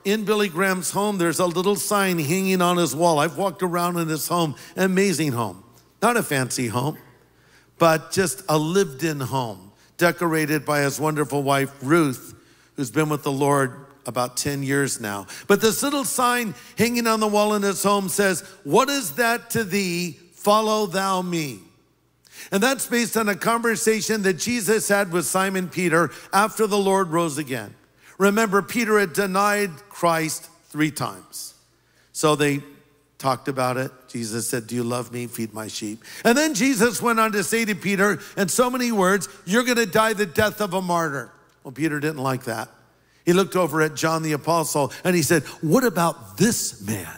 in Billy Graham's home, there's a little sign hanging on his wall. I've walked around in his home, an amazing home. Not a fancy home, but just a lived-in home, decorated by his wonderful wife, Ruth, who's been with the Lord about 10 years now. But this little sign hanging on the wall in his home says, "What is that to thee? Follow thou me." And that's based on a conversation that Jesus had with Simon Peter after the Lord rose again. Remember, Peter had denied Christ 3 times. So they talked about it. Jesus said, "Do you love me? Feed my sheep." And then Jesus went on to say to Peter, in so many words, "You're going to die the death of a martyr." Well, Peter didn't like that. He looked over at John the apostle and he said, "What about this man?"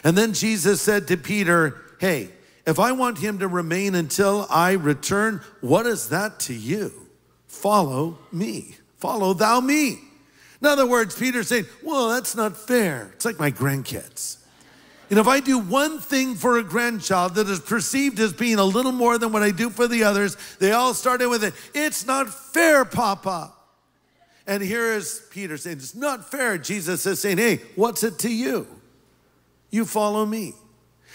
And then Jesus said to Peter, "Hey, if I want him to remain until I return, what is that to you? Follow me. Follow thou me." In other words, Peter's saying, "Well, that's not fair. It's like my grandkids. And if I do one thing for a grandchild that is perceived as being a little more than what I do for the others, they all started with it. It's not fair, Papa." And here is Peter saying, "It's not fair." Jesus is saying, "Hey, what's it to you? You follow me."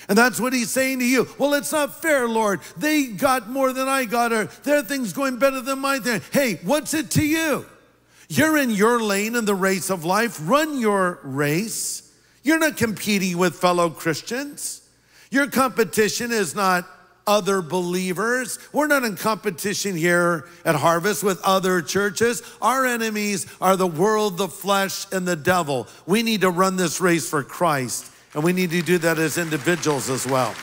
And that's what he's saying to you. "Well, it's not fair, Lord. They got more than I got, or their thing's going better than my thing." Hey, what's it to you? You're in your lane in the race of life. Run your race. You're not competing with fellow Christians. Your competition is not other believers. We're not in competition here at Harvest with other churches. Our enemies are the world, the flesh, and the devil. We need to run this race for Christ, and we need to do that as individuals as well.